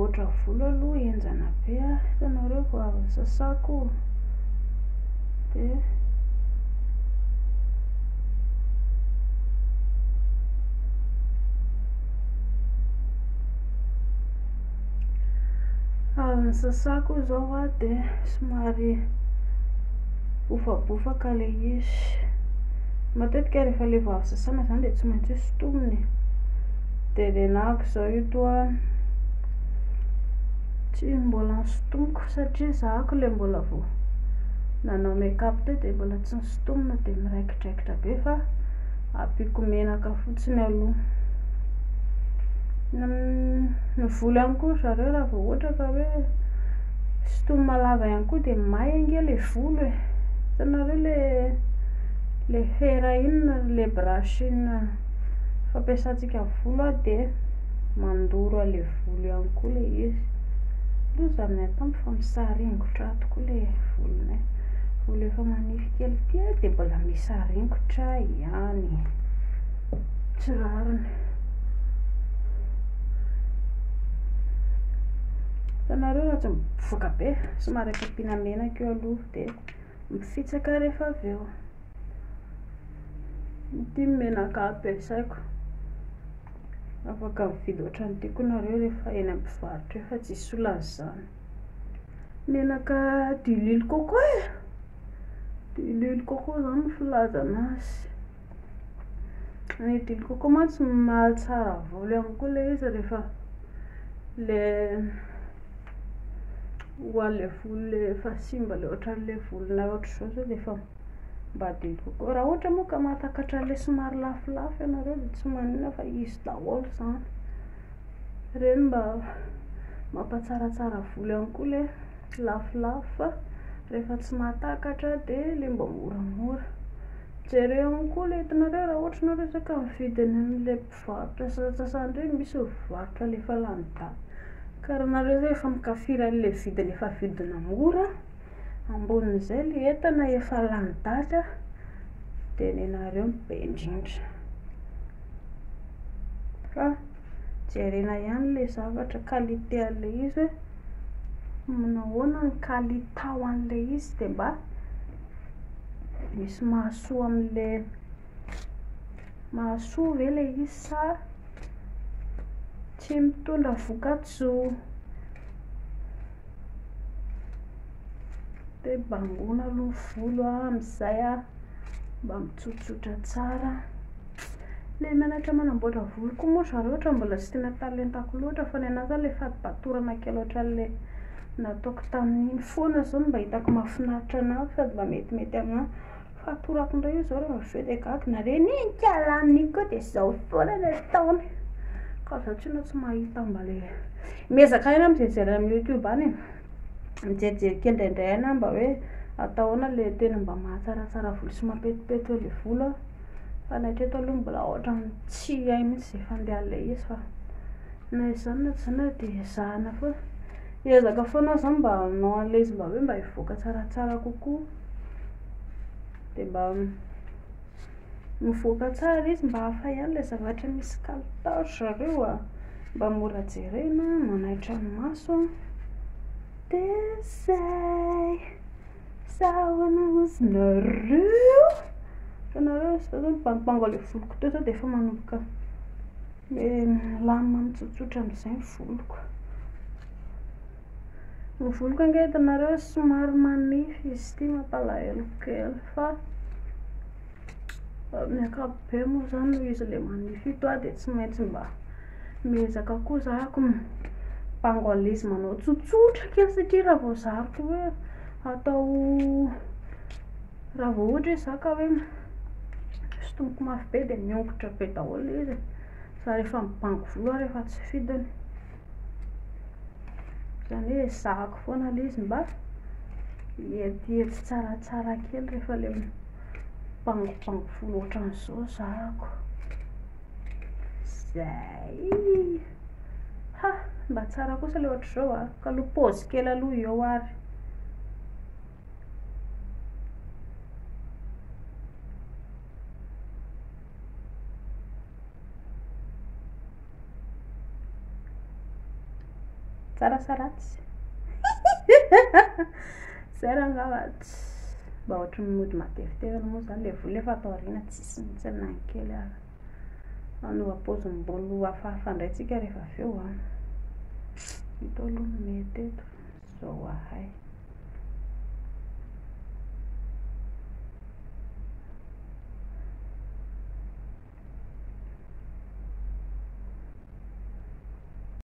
ohatra volo aloha enjana be hitanareo vao avy sasako de avy sasako zao de somary bofabofaka le izy. Matetika rehefa le vao avy sasana zany de tsy maintsy sotominy. De renako zao io toa tsy mbola sotomiko satria zahako le mbola vao nanao make-up teo de mbola tsy sotomina de miraikidraikitra be fa apiko menaka fotsiny aloha. Ny volo ihany koa zareo raha vao ohatra ka hoe sotomina lava ihany koa de may ange le volo e. Hitanareo le fera iny le brushing fampiasantsika volo de mandoro le volo ihany koa le izy. Loza aminay tampo fa misaringotra tokoa le volonay. Volo efa manify kely ty de mbola misaringotra ihany. Tsy rariny. Hitanareo raha tsy mivoaka be somary ampiana menaka eo aloha de mifitsaka rehefa avy eo. Ity menaka ampiasaiko. Afaka mividy ohatran'ity koa nareo rehefa eny amin'ny mpivarotra fa tsy solazy zany. Menaka d'huile coco e. D'huile coco zany no filaza anazy. Ny d'huile coco mantsy mahatsara volo ihany koa le izy rehefa le hoan'le volo le efa simba le ohatran'le volonay ohatr' zao de efa mba d'huile coco. Raha ohatra moa ka mahatakatra le somary lafolafo ianareo de tsy maninona fa izy daholo zany. Reny mba mampatsaratsara volo ihany koa le lafolafo fa rehefa tsy mahatakatra de le mba moramora. Jereo ihany koa le hitanareo raha ohatra nareo zao ka mividy amin'le mpivarotra sasasany regny misy mivarotra le efa lany daty. Ka raha nareo zao efa mikafiry an'le vidiny efa vidina mora ambonin'izay le entana efa lany daty de nenareo be indrindra. Fa jerena ihany le zavatra qualité an'le izy hoe manahoana ny kalitao an'le izy de mba misy mahasoa amin'le mahasoa ve le izy sa tsy mitondra voka-tsoa. De bangona aloha volo amizay mba mitsotsotra tsara. Le menatra manamboatra volo koa moa zareo ohatra mbola tsy tena talentako loatra fa ny anahy zany le fatipatorana kely ohatran'le nataoko tamin'iny foana zao mba hitako mahafinaritra anahy sady mba metimety aminahy. Fatorako indray io zao rehefa avy eo de gaga nareo ninka laniny koa de zao foana ny ataony. Ka zaho tsinona tsy mahita mba le miezaka aina mijery amin'ny YouTube any mijery kely indraindray aina mba hoe atao ahoana le tena mba mahatsaratsara volo sy mampetipety le volo. Fa ny hatreto aloha mbola ohatran'ny tsy hay mihitsy izay fandehan'le izy fa na izany na tsy izany de ezahana foana. Ezaka foana zany mba hanao an'le izy mba hoe mba hivoaka tsaratsara kokoa de mba mivoaka tsara izy mba hafa ihany le zavatra misy kalitao zareo mba mora jerena manaitra ny maso de zay sahoana ozy nareo. Hitanareo zao mipangopanga le voloko teo zao de efa manomboka milamina mitsotsotra amizay ny voloko. Ny voloko ange hitanareo somary manify izy ity mampalahelo kely fa amin'ny ankapobeny moa zany noho izy le manify ito de tsy maintsy mba miezaka koa zahako mipango an'le izy manao tsotsotra kely satria raha vao zahako hoe atao raha vao ohatra hoe zah ka hoe sotomiko mafy be de miongotra be daholo izy. Za rehefa mibango volo rehefa tsy fidiny zany hoe zahako foana le izy mba hietiety tsaratsara kely rehefa le mibangobango volo ohatran'izao zahako. Zay ha mba tsara kosa le ohatr'izao ka aloha pause kely aloha eo ary. tsaratsaratsy zay raha ngavatsy mba ohatry ny mody matevitevina moa zany le volo efa atao aoriana tsisy mihitsy nankely anova paozim-bolo hafahafa indray tsika rehefa avy eo ito aloha no mety eto zao ahay